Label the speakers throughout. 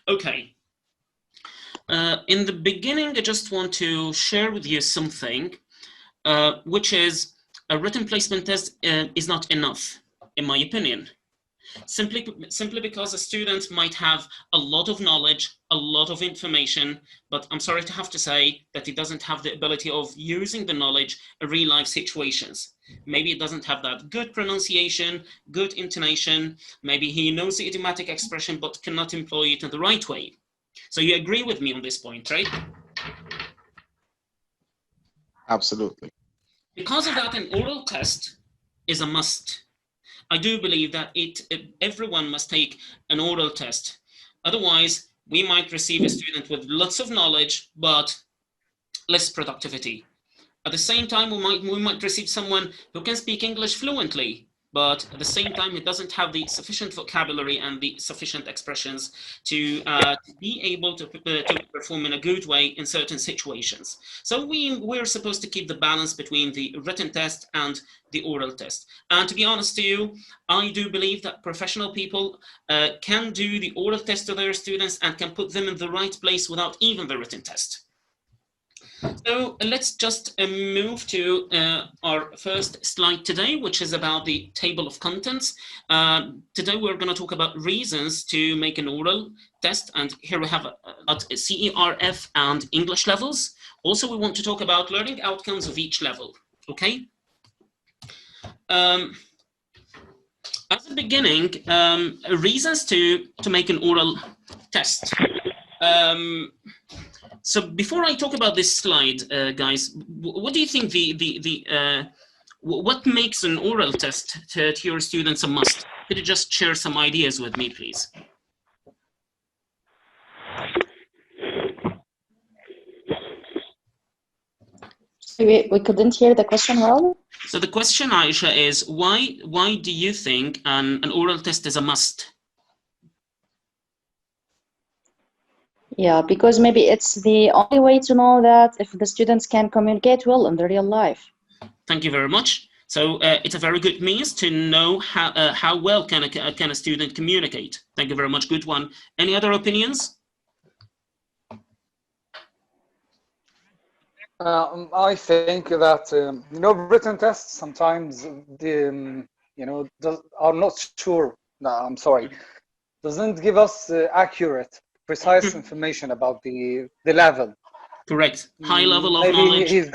Speaker 1: Okay. In the beginning, I just want to share with you something, which is a written placement test is not enough, in my opinion. Simply because a student might have a lot of knowledge, a lot of information, but I'm sorry to have to say that he doesn't have the ability of using the knowledge in real life situations. Maybe he doesn't have that good pronunciation, good intonation. Maybe he knows the idiomatic expression, but cannot employ it in the right way. So you agree with me on this point, right?
Speaker 2: Absolutely.
Speaker 1: Because of that, an oral test is a must. I do believe that everyone must take an oral test. Otherwise, we might receive a student with lots of knowledge, but less productivity. At the same time, we might receive someone who can speak English fluently, but at the same time, he doesn't have the sufficient vocabulary and the sufficient expressions to be able to perform in a good way in certain situations. So we're supposed to keep the balance between the written test and the oral test. And to be honest to you, I do believe that professional people can do the oral test to their students and can put them in the right place without even the written test. So let's just move to our first slide today, which is about the table of contents. Today we're going to talk about reasons to make an oral test, and here we have CEFR and English levels. Also, we want to talk about learning outcomes of each level, okay? As a beginning, reasons to make an oral test. So before I talk about this slide, guys, what do you think what makes an oral test to your students a must? Could you just share some ideas with me, please?
Speaker 3: We couldn't hear the question well.
Speaker 1: So the question, Aisha, is why do you think an oral test is a must?
Speaker 3: Yeah, because maybe it's the only way to know that if the students can communicate well in the real life.
Speaker 1: Thank you very much. So it's a very good means to know how well can a student communicate. Thank you very much. Good one. Any other opinions?
Speaker 4: I think that written tests sometimes are not sure. No, I'm sorry, doesn't give us accurate, precise information about the level.
Speaker 1: Correct. High level of
Speaker 4: Maybe
Speaker 1: knowledge.
Speaker 4: he's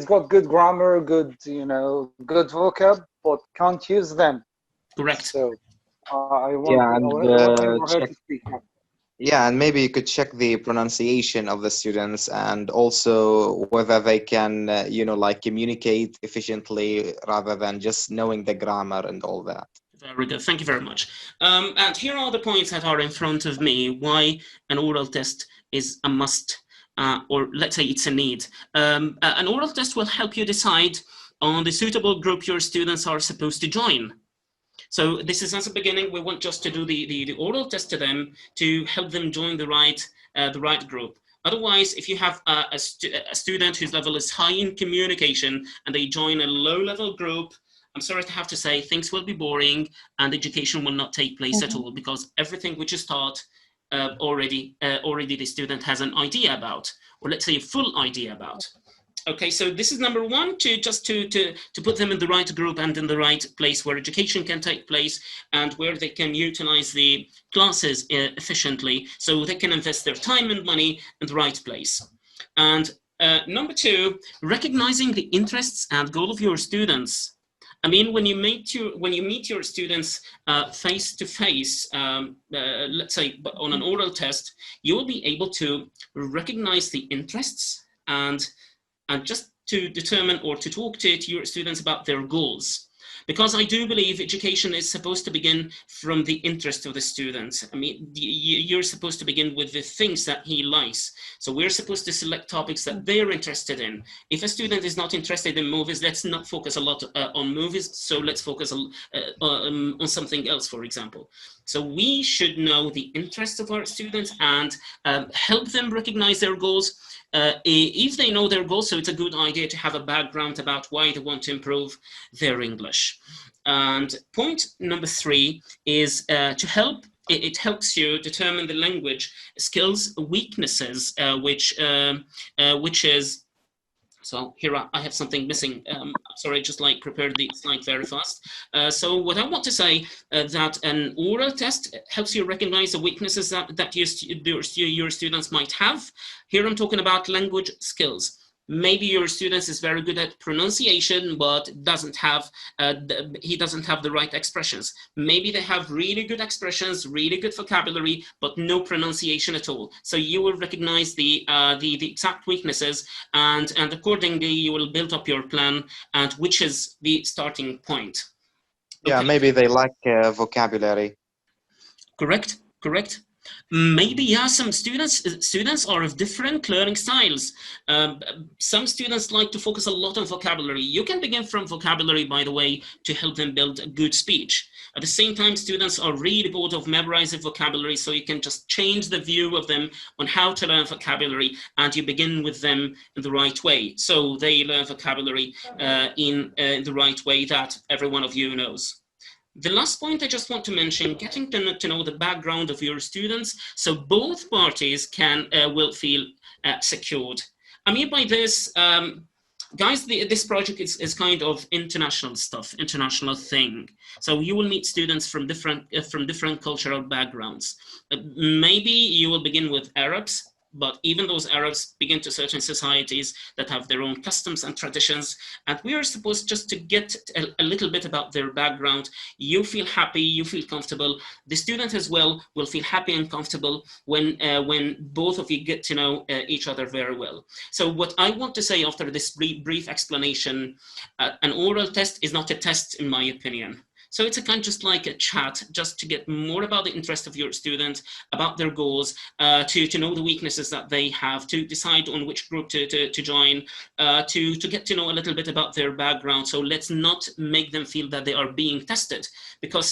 Speaker 4: got good grammar, good good vocab, but can't use them.
Speaker 1: Correct.
Speaker 4: So I want her to speak.
Speaker 2: Yeah, and maybe you could check the pronunciation of the students and also whether they can, like communicate efficiently rather than just knowing the grammar and all that.
Speaker 1: Very good. Thank you very much. And here are the points that are in front of me, why an oral test is a must, or let's say it's a need. An oral test will help you decide on the suitable group your students are supposed to join. So this is as a beginning, we want just to do the oral test to them to help them join the right group. Otherwise, if you have a student whose level is high in communication and they join a low-level group, I'm sorry to have to say, things will be boring and education will not take place at all, because everything which is taught already the student has an idea about, or let's say a full idea about. Okay, so this is number one, to put them in the right group and in the right place where education can take place and where they can utilize the classes efficiently, so they can invest their time and money in the right place. And number two, recognizing the interests and goal of your students. I mean, when you meet your students face to face, let's say on an oral test, you will be able to recognize the interests and just to determine or to talk to your students about their goals. Because I do believe education is supposed to begin from the interest of the student. I mean, you're supposed to begin with the things that he likes. So we're supposed to select topics that they're interested in. If a student is not interested in movies, let's not focus a lot on movies. So let's focus on something else, for example. So we should know the interests of our students and help them recognize their goals. If they know their goals, so it's a good idea to have a background about why they want to improve their English. And point number three is to help it helps you determine the language skills weaknesses, which is, so here I have something missing. Sorry, just like prepared the slide very fast. So what I want to say that an oral test helps you recognize the weaknesses that your students might have. Here I'm talking about language skills. Maybe your student is very good at pronunciation, but he doesn't have the right expressions. Maybe they have really good expressions, really good vocabulary, but no pronunciation at all. So you will recognize the exact weaknesses, and accordingly you will build up your plan, and which is the starting point. Okay.
Speaker 2: Yeah, maybe they lack vocabulary.
Speaker 1: Correct. Maybe, yeah, some students are of different learning styles. Some students like to focus a lot on vocabulary. You can begin from vocabulary, by the way, to help them build a good speech. At the same time, students are really bored of memorizing vocabulary, so you can just change the view of them on how to learn vocabulary, and you begin with them in the right way. So they learn vocabulary in the right way that every one of you knows. The last point I just want to mention, getting to know the background of your students, so both parties will feel secured. I mean by this, guys, this project is kind of international stuff, international thing. So you will meet students from different cultural backgrounds. Maybe you will begin with Arabs, but even those Arabs begin to certain societies that have their own customs and traditions, and we are supposed just to get a little bit about their background. You feel happy, you feel comfortable. The student as well will feel happy and comfortable when both of you get to know each other very well. So what I want to say after this brief explanation, an oral test is not a test in my opinion. So it's a kind of just like a chat, just to get more about the interest of your student, about their goals, to know the weaknesses that they have, to decide on which group to join, to get to know a little bit about their background. So let's not make them feel that they are being tested, because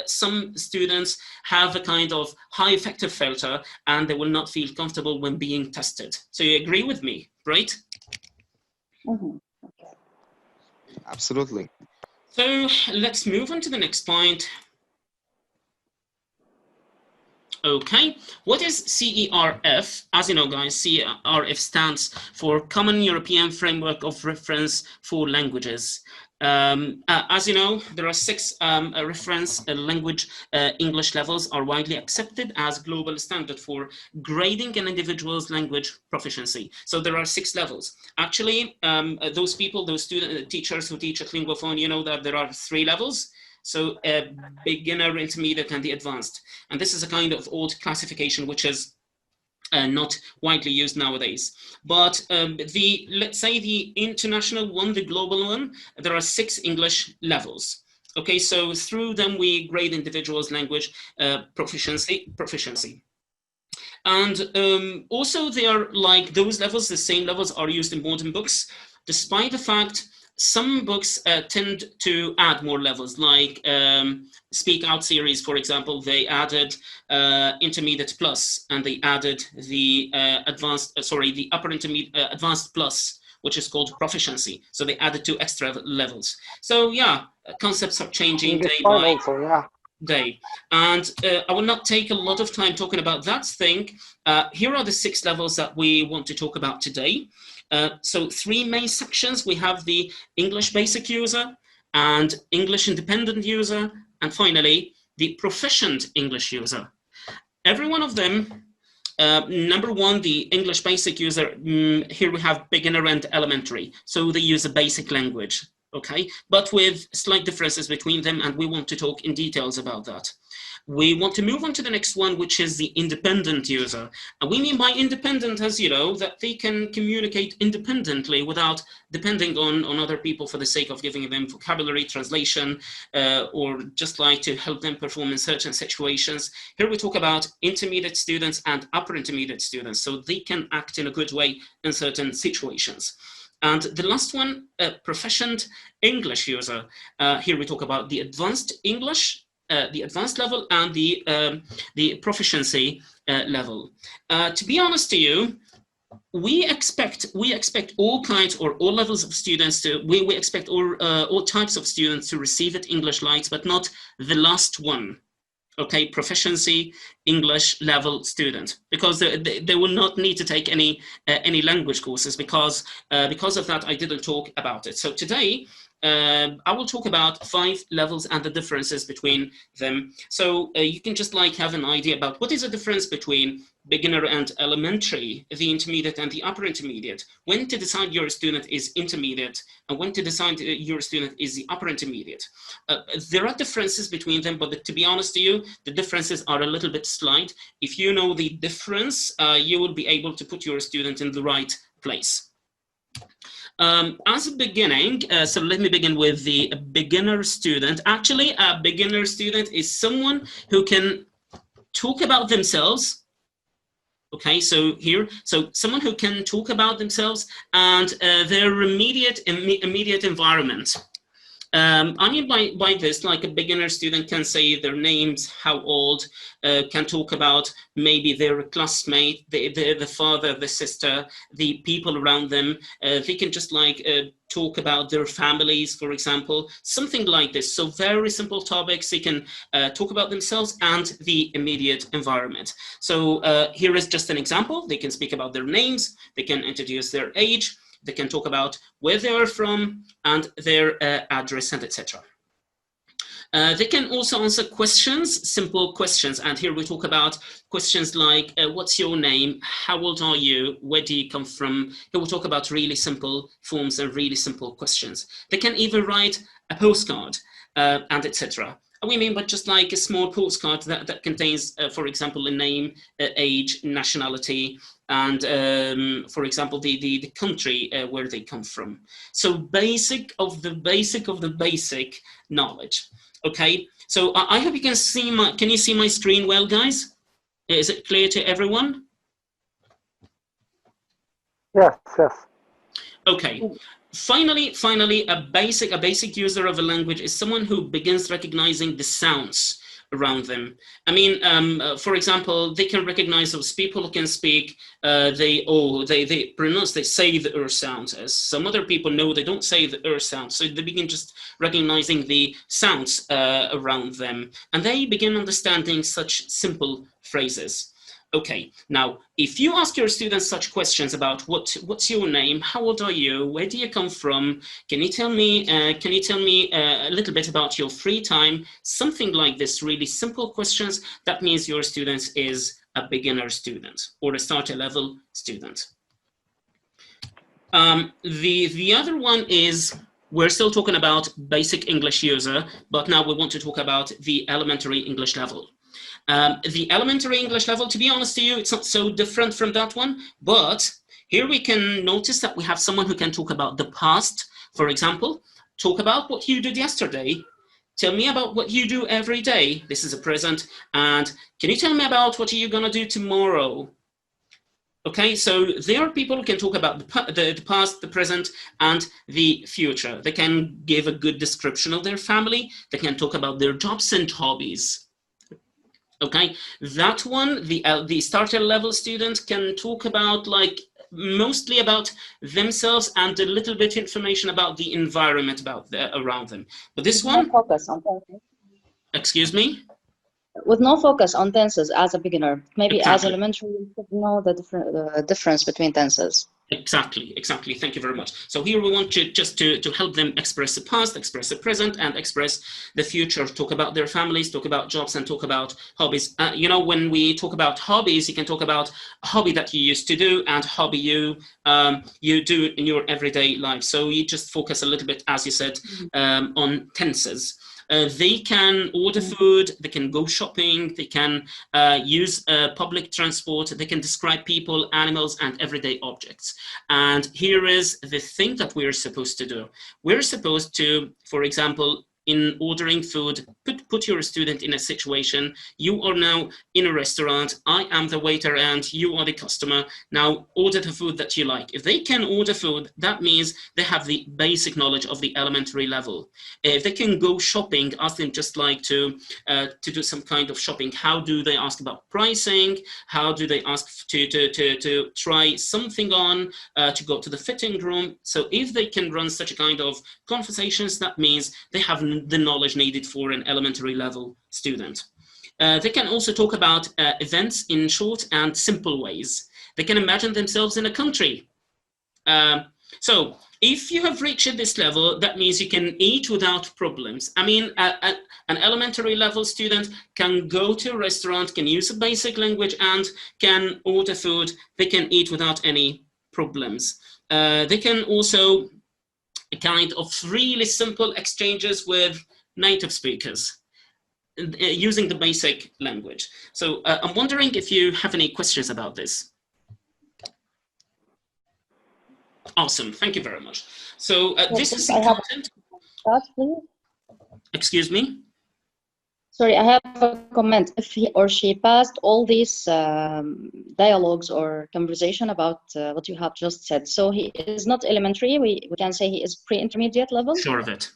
Speaker 1: some students have a kind of high effective filter and they will not feel comfortable when being tested. So you agree with me, right?
Speaker 3: Mm-hmm. Okay.
Speaker 2: Absolutely.
Speaker 1: So let's move on to the next point. Okay, what is CERF? As you know, guys, CERF stands for Common European Framework of Reference for Languages. As you know, there are 6 reference language English levels are widely accepted as global standard for grading an individual's language proficiency. So there are 6 levels. Actually, those teachers who teach at Linguaphone, you know that there are 3 levels. So beginner, intermediate, and the advanced. And this is a kind of old classification which is not widely used nowadays. But let's say the international one, the global one, there are 6 English levels. Okay, so through them we grade individuals' language proficiency. And also they are like those levels, the same levels are used in modern books, despite the fact some books tend to add more levels, like Speak Out series, for example. They added Intermediate Plus, and they added the upper intermediate Advanced Plus, which is called Proficiency. So they added 2 extra levels. So yeah, concepts are changing day by day. And I will not take a lot of time talking about that thing. Here are the 6 levels that we want to talk about today. So 3 main sections. We have the English basic user and English independent user, and finally the proficient English user. Every one of them, number 1, the English basic user, here we have beginner and elementary. So they use a basic language, okay, but with slight differences between them, and we want to talk in details about that. We want to move on to the next one, which is the independent user. And we mean by independent, as you know, that they can communicate independently without depending on other people for the sake of giving them vocabulary, translation, or just like to help them perform in certain situations. Here we talk about intermediate students and upper intermediate students, so they can act in a good way in certain situations. And the last one, proficient English user. Here we talk about the advanced English, the advanced level, and the proficiency level. To be honest to you, we expect all kinds or all levels of students to, we expect all types of students to receive it English Light, but not the last one. Okay, proficiency English level student, because they will not need to take any language courses, because of that I didn't talk about it. So today I will talk about 5 levels and the differences between them. So you can just like have an idea about what is the difference between beginner and elementary, the intermediate and the upper intermediate, when to decide your student is intermediate, and when to decide your student is the upper intermediate. There are differences between them, but to be honest to you, the differences are a little bit slight. If you know the difference, you will be able to put your student in the right place. As a beginning, so let me begin with the beginner student. Actually, a beginner student is someone who can talk about themselves. Okay, so someone who can talk about themselves and their immediate environment. I mean by this, like a beginner student can say their names, how old, can talk about maybe their classmate, the father, the sister, the people around them. They can just like talk about their families, for example, something like this. So very simple topics. They can talk about themselves and the immediate environment. So here is just an example. They can speak about their names. They can introduce their age. They can talk about where they are from and their address and etc. They can also answer questions, simple questions. And here we talk about questions like, what's your name? How old are you? Where do you come from? Here we'll talk about really simple forms and really simple questions. They can even write a postcard and etc. We mean by just like a small postcard that contains, for example, a name, age, nationality, and for example, the country where they come from. So basic of the basic knowledge. Okay, so I hope you can see can you see my screen well, guys? Is it clear to everyone?
Speaker 4: Yes, yes.
Speaker 1: Okay. Finally, a basic user of a language is someone who begins recognizing the sounds around them. I mean, for example, they can recognize those people who can speak. They pronounce, they say the er sounds, as some other people know they don't say the er sounds. So they begin just recognizing the sounds around them, and they begin understanding such simple phrases. Okay, now, if you ask your students such questions about what's your name, how old are you, where do you come from, can you tell me a little bit about your free time, something like this, really simple questions, that means your student is a beginner student or a starter level student. The other one is, we're still talking about basic English user, but now we want to talk about the elementary English level. The elementary English level, to be honest to you, it's not so different from that one, but here we can notice that we have someone who can talk about the past, for example, talk about what you did yesterday, tell me about what you do every day, this is a present, and can you tell me about what are you gonna do tomorrow? Okay, so there are people who can talk about the past, the present, and the future. They can give a good description of their family, they can talk about their jobs and hobbies. Okay, that one, the starter level student can talk about like mostly about themselves and a little bit information about the environment around them. But this one,
Speaker 3: no focus on tenses.
Speaker 1: Excuse me?
Speaker 3: With no focus on tenses as a beginner, maybe
Speaker 1: Exactly.
Speaker 3: as elementary, you should know the difference between tenses.
Speaker 1: Exactly. Thank you very much. So here we want to help them express the past, express the present, and express the future. Talk about their families, talk about jobs, and talk about hobbies. You know, when we talk about hobbies, you can talk about a hobby that you used to do and hobby you do in your everyday life. So you just focus a little bit, as you said, on tenses. They can order food, they can go shopping, they can use public transport, they can describe people, animals, and everyday objects. And here is the thing that we're supposed to do. We're supposed to, for example, in ordering food, put your student in a situation. You are now in a restaurant, I am the waiter and you are the customer. Now order the food that you like. If they can order food, that means they have the basic knowledge of the elementary level. If they can go shopping, ask them just like to do some kind of shopping. How do they ask about pricing? How do they ask to try something on, to go to the fitting room? So if they can run such a kind of conversations, that means they have the knowledge needed for an elementary level student. They can also talk about events in short and simple ways. They can imagine themselves in a country. So if you have reached this level, that means you can eat without problems. I mean, an elementary level student can go to a restaurant, can use a basic language, and can order food. They can eat without any problems. They can also kind of really simple exchanges with native speakers using the basic language. So I'm wondering if you have any questions about this. Awesome, thank you very much. So this is the content.
Speaker 3: Please.
Speaker 1: Excuse me?
Speaker 3: Sorry, I have a comment. If he or she passed all these dialogues or conversation about what you have just said, so he is not elementary, we can say he is pre-intermediate level?
Speaker 1: Sure of it.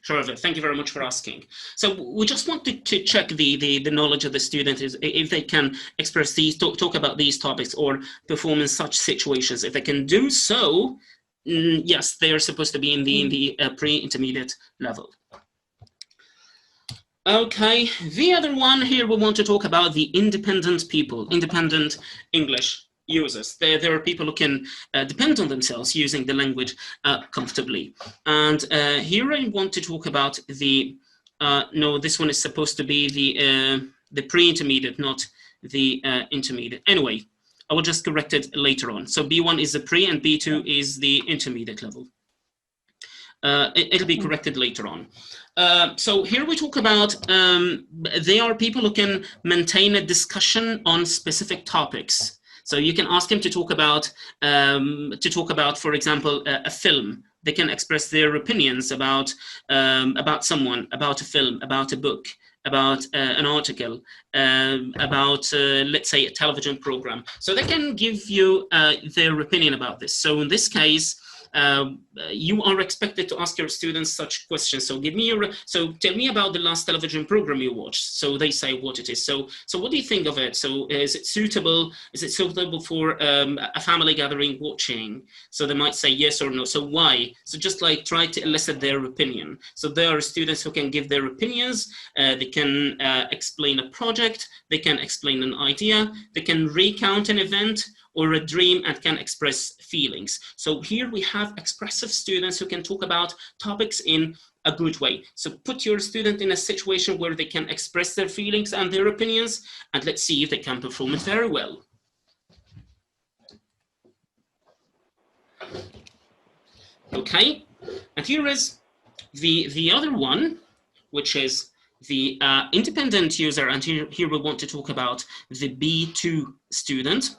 Speaker 1: Sure of it. Thank you very much for asking. So we just wanted to check the knowledge of the student, is if they can express these, talk about these topics or perform in such situations. If they can do so, yes, they are supposed to be in the pre-intermediate level. Okay, the other one here, we want to talk about the independent people, independent English users. There are people who can depend on themselves using the language comfortably. And here I want to talk about the, no, this one is supposed to be the pre-intermediate, not the intermediate. Anyway, I will just correct it later on. So B1 is the pre and B2 is the intermediate level. It'll be corrected later on. So here we talk about, they are people who can maintain a discussion on specific topics. So you can ask him to talk about, for example, a film. They can express their opinions about someone, about a film, about a book, about an article, about, let's say, a television program. So they can give you their opinion about this. So in this case, you are expected to ask your students such questions. So give me tell me about the last television program you watched. So they say what it is. So what do you think of it? So is it suitable? Is it suitable for a family gathering watching? So they might say yes or no. So why? So just like try to elicit their opinion. So there are students who can give their opinions. They can explain a project. They can explain an idea. They can recount an event or a dream and can express feelings. So here we have expressive students who can talk about topics in a good way. So put your student in a situation where they can express their feelings and their opinions, and let's see if they can perform it very well. Okay, and here is the other one, which is the independent user, and here we want to talk about the B2 student.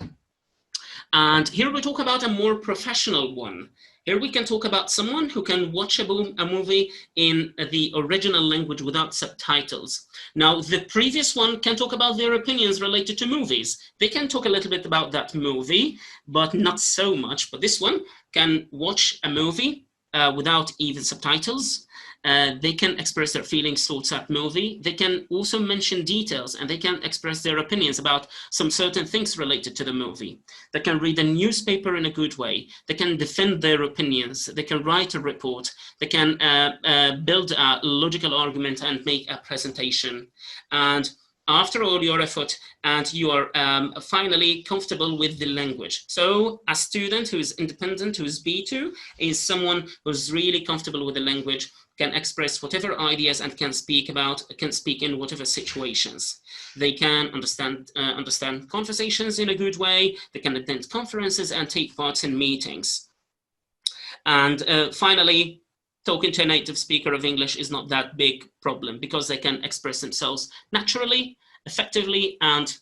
Speaker 1: And here we talk about a more professional one. Here we can talk about someone who can watch a movie in the original language without subtitles. Now, the previous one can talk about their opinions related to movies. They can talk a little bit about that movie, but not so much. But this one can watch a movie without even subtitles. They can express their feelings towards that movie. They can also mention details, and they can express their opinions about some certain things related to the movie. They can read a newspaper in a good way. They can defend their opinions. They can write a report. They can build a logical argument and make a presentation. And after all your effort, and you are finally comfortable with the language. So a student who is independent, who is B2, is someone who's really comfortable with the language, can express whatever ideas and can speak in whatever situations. They can understand conversations in a good way. They can attend conferences and take part in meetings. And finally, talking to a native speaker of English is not that big problem because they can express themselves naturally, effectively, and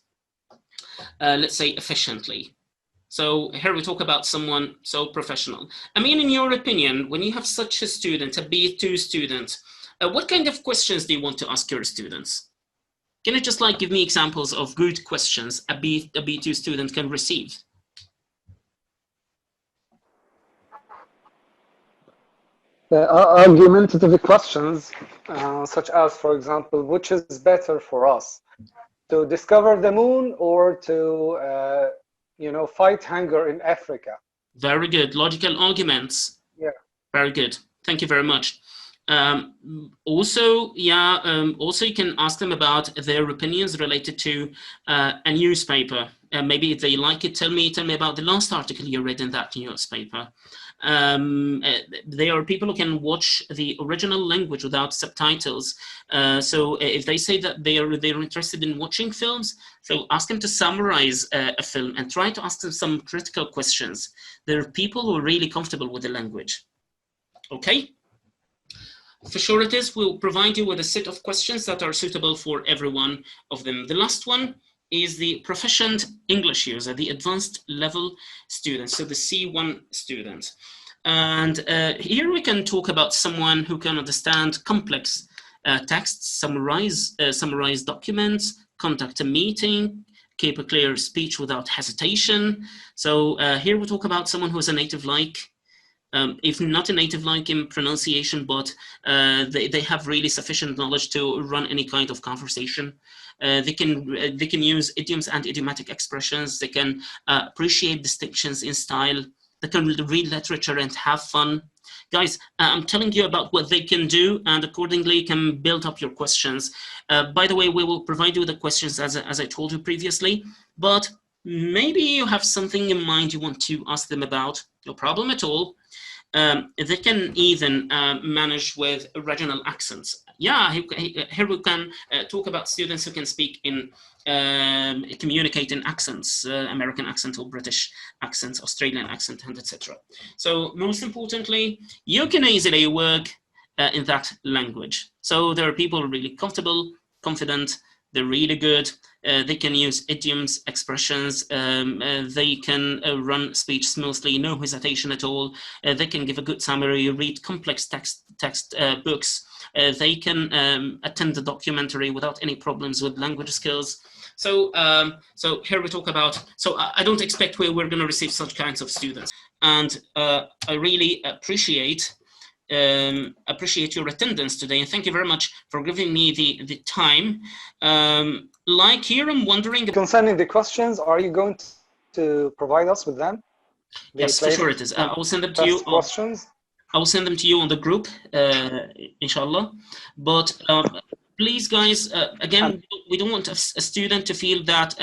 Speaker 1: let's say efficiently. So here we talk about someone so professional. I mean, in your opinion, when you have such a student, a B2 student, what kind of questions do you want to ask your students? Can you just like give me examples of good questions a B2 student can receive?
Speaker 4: Argumentative questions, such as, for example, which is better for us, to discover the moon or to fight hunger in Africa?
Speaker 1: Very good. Logical arguments.
Speaker 4: Yeah.
Speaker 1: Very good. Thank you very much. Also, also you can ask them about their opinions related to a newspaper. Maybe if they like it, tell me about the last article you read in that newspaper. There are people who can watch the original language without subtitles. So if they say that they're interested in watching films, so ask them to summarize a film and try to ask them some critical questions. There are people who are really comfortable with the language. Okay? For sure it is. We'll provide you with a set of questions that are suitable for every one of them. The last one is the proficient English user, the advanced level student, so the C1 student. And here we can talk about someone who can understand complex texts, summarize documents, conduct a meeting, keep a clear speech without hesitation. So here we talk about someone who is a native-like, if not a native-like in pronunciation, but they have really sufficient knowledge to run any kind of conversation. They can use idioms and idiomatic expressions. They can appreciate distinctions in style. They can read literature and have fun. Guys, I'm telling you about what they can do, and accordingly can build up your questions. By the way, we will provide you the questions as I told you previously, but maybe you have something in mind you want to ask them about. No problem at all. They can even manage with regional accents. Yeah, here we can talk about students who can speak in, communicate in accents, American accent or British accents, Australian accent, and etc. So most importantly, you can easily work in that language. So there are people really comfortable, confident, they're really good. They can use idioms, expressions. They can run speech smoothly, no hesitation at all. They can give a good summary, read complex text books. They can attend the documentary without any problems with language skills. So, so here we talk about. So I don't expect we're going to receive such kinds of students, and I really appreciate your attendance today, and thank you very much for giving me the time. Like here, I'm wondering
Speaker 4: concerning the questions, are you going to provide us with them?
Speaker 1: Yes, for sure it is. I will send them to you.
Speaker 4: Questions.
Speaker 1: I will send them to you on the group, inshallah. But please, guys, again, we don't want a student to feel that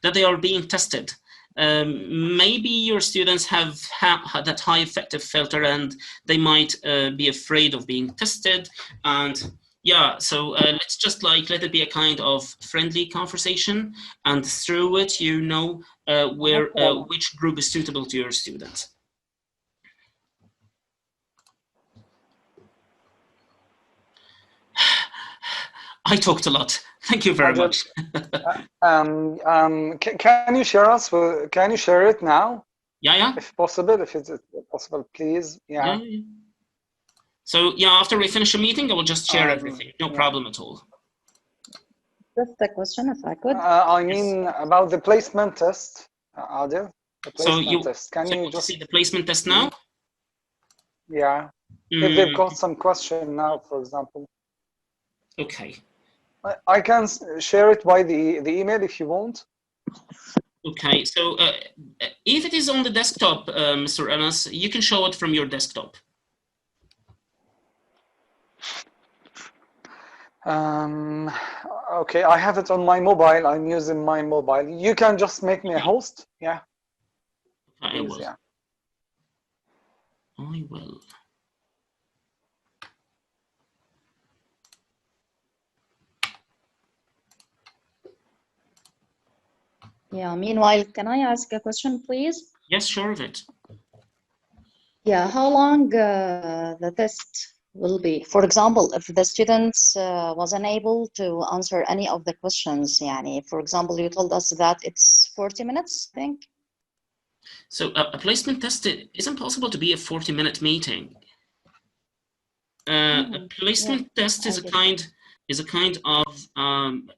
Speaker 1: that they are being tested. Maybe your students have that high effective filter and they might be afraid of being tested, and yeah, so let's just let it be a kind of friendly conversation, and through it you know which group is suitable to your students. I talked a lot. Thank you very much.
Speaker 4: Can you share us? Can you share it now?
Speaker 1: Yeah.
Speaker 4: If possible, if it's possible, please. Yeah.
Speaker 1: So yeah, after we finish a meeting, I will just share everything. No problem at all.
Speaker 3: Just a question, if I could.
Speaker 4: I mean about the placement test, Adil. The placement test. Can you just
Speaker 1: see the placement test now?
Speaker 4: Yeah. If they've got some question now, for example.
Speaker 1: Okay.
Speaker 4: I can share it by the email if you want.
Speaker 1: Okay, so if it is on the desktop, Mr. Anas, you can show it from your desktop.
Speaker 4: Okay, I have it on my mobile. I'm using my mobile. You can just make me a host. Yeah.
Speaker 1: I will.
Speaker 4: Yeah.
Speaker 1: I will.
Speaker 3: Yeah, meanwhile, can I ask a question, please?
Speaker 1: Yes, sure of it.
Speaker 3: Yeah, how long the test will be? For example, if the student was unable to answer any of the questions, yani, for example, you told us that it's 40 minutes, I think?
Speaker 1: So a placement test, it isn't possible to be a 40-minute meeting. A placement test is a kind of,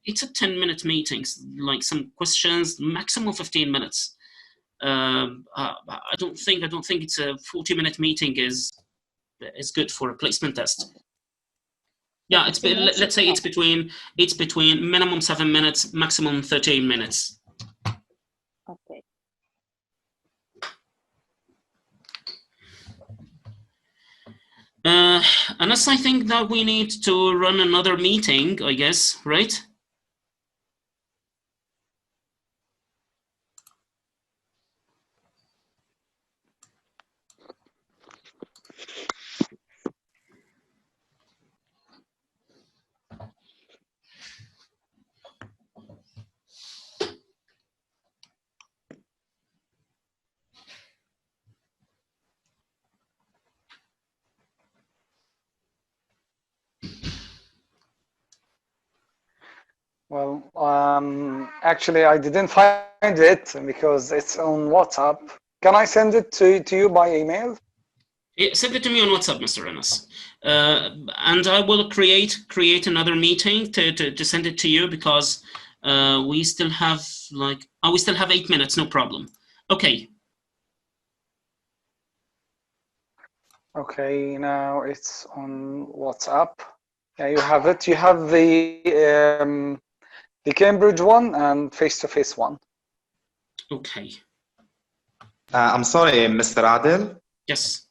Speaker 1: it's a 10-minute meeting, like some questions, maximum 15 minutes. I don't think it's a 40-minute meeting is good for a placement test. Yeah, let's say it's between minimum 7 minutes, maximum 13 minutes.
Speaker 3: Okay.
Speaker 1: Unless I think that we need to run another meeting, I guess, right?
Speaker 4: Well, actually, I didn't find it because it's on WhatsApp. Can I send it to you by email?
Speaker 1: Yeah, send it to me on WhatsApp, Mr. Enes. And I will create another meeting to send it to you, because we still have we still have 8 minutes, no problem. Okay.
Speaker 4: Okay, now it's on WhatsApp. Yeah, you have it. You have the Cambridge one and face-to-face one.
Speaker 1: Okay.
Speaker 2: I'm sorry, Mr. Adil.
Speaker 1: Yes.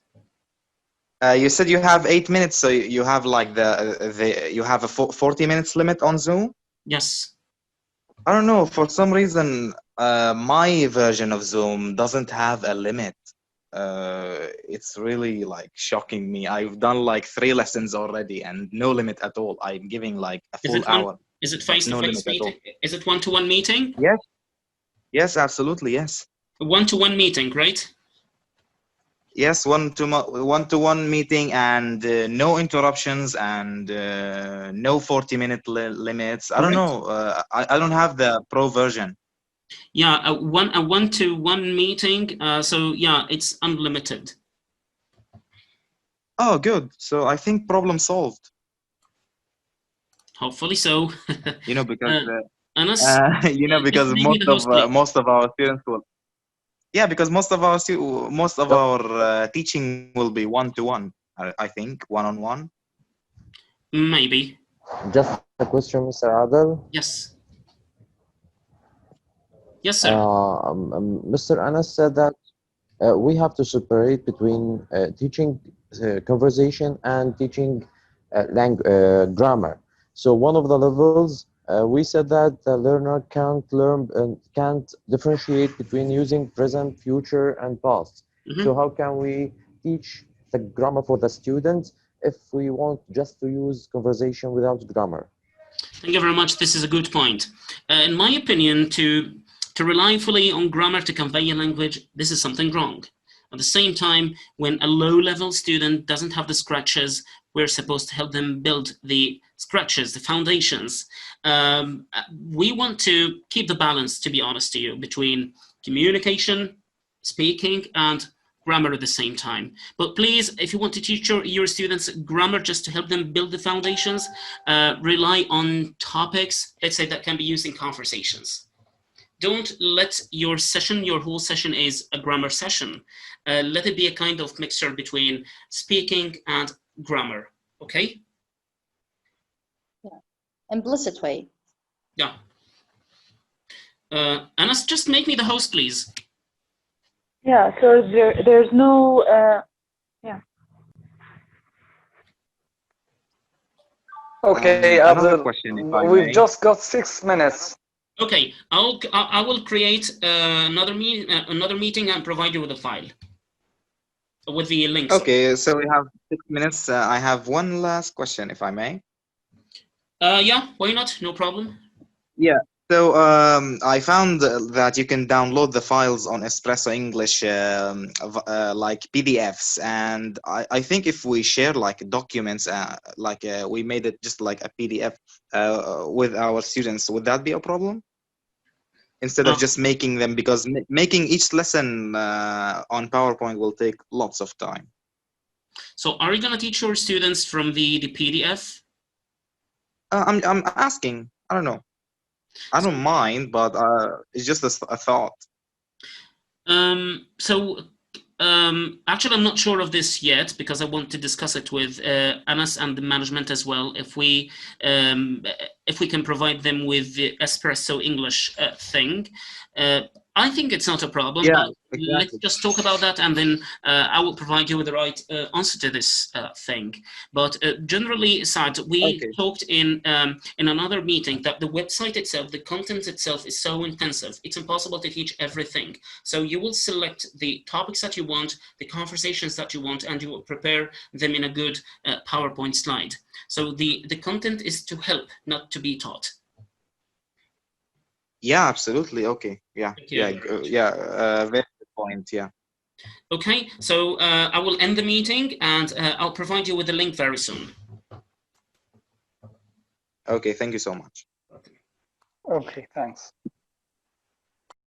Speaker 2: You said you have 8 minutes, so you have like you have a 40 minutes limit on Zoom?
Speaker 1: Yes.
Speaker 2: I don't know, for some reason, my version of Zoom doesn't have a limit. It's really like shocking me. I've done like 3 lessons already and no limit at all. I'm giving like a full hour.
Speaker 1: Is it
Speaker 2: but no
Speaker 1: face-to-face
Speaker 2: limit at all.
Speaker 1: meeting? Is it one-to-one meeting?
Speaker 2: Yes. Yes, absolutely, yes.
Speaker 1: One-to-one meeting, right?
Speaker 2: Yes, one-to-one meeting, and no interruptions, and no 40-minute limits. I don't know. I don't have the pro version.
Speaker 1: Yeah, a one-to-one meeting. So yeah, it's unlimited.
Speaker 2: Oh, good. So I think problem solved.
Speaker 1: Hopefully so.
Speaker 2: You know, because
Speaker 1: Anas,
Speaker 2: you know, because most of our students will. Yeah, because most of our teaching will be one-to-one. I think one-on-one.
Speaker 1: Maybe.
Speaker 5: Just a question, Mr. Adel.
Speaker 1: Yes. Yes, sir.
Speaker 5: Mr. Anas said that we have to separate between teaching conversation and teaching grammar. So one of the levels, we said that the learner can't learn and can't differentiate between using present, future, and past. So how can we teach the grammar for the students if we want just to use conversation without grammar?
Speaker 1: Thank you very much. This is a good point. In my opinion, to rely fully on grammar to convey a language, this is something wrong. At the same time, when a low-level student doesn't have the scratches, we're supposed to help them build the scratches, the foundations. We want to keep the balance, to be honest to you, between communication, speaking, and grammar at the same time. But please, if you want to teach your students grammar just to help them build the foundations, rely on topics, let's say, that can be used in conversations. Don't let your session, your whole session is a grammar session. Let it be a kind of mixture between speaking and grammar, okay?
Speaker 3: Yeah, implicit way.
Speaker 1: Yeah. Anas, just make me the host, please.
Speaker 6: Yeah, so there's no, yeah.
Speaker 4: Okay,
Speaker 2: another question, if I
Speaker 4: we've
Speaker 2: may.
Speaker 4: just got 6 minutes.
Speaker 1: Okay, I will create another meeting and provide you with a file with the links.
Speaker 2: Okay, so we have 6 minutes. I have one last question, if I may.
Speaker 1: Yeah, why not? No problem.
Speaker 2: Yeah. So I found that you can download the files on Espresso English like PDFs, and I think if we share like documents, we made it just like a PDF with our students, would that be a problem? Instead of just making them, because making each lesson on PowerPoint will take lots of time.
Speaker 1: So are you going to teach your students from the PDF?
Speaker 2: I'm asking. I don't know. I don't mind, but it's just a thought.
Speaker 1: Actually, I'm not sure of this yet, because I want to discuss it with Anas and the management as well. If we can provide them with the Espresso English thing, I think it's not a problem,
Speaker 2: Yeah,
Speaker 1: but
Speaker 2: exactly.
Speaker 1: let's just talk about that, and then I will provide you with the right answer to this thing. But generally, Saad, we
Speaker 2: Okay.
Speaker 1: talked in another meeting that the website itself, the content itself is so intensive, it's impossible to teach everything. So you will select the topics that you want, the conversations that you want, and you will prepare them in a good PowerPoint slide. So the content is to help, not to be taught.
Speaker 2: Yeah, absolutely. Okay. Yeah.
Speaker 1: Thank you
Speaker 2: Yeah.
Speaker 1: very much.
Speaker 2: Yeah. Very good point. Yeah.
Speaker 1: Okay, so I will end the meeting, and I'll provide you with the link very soon.
Speaker 2: Okay. Thank you so much.
Speaker 4: Okay, thanks.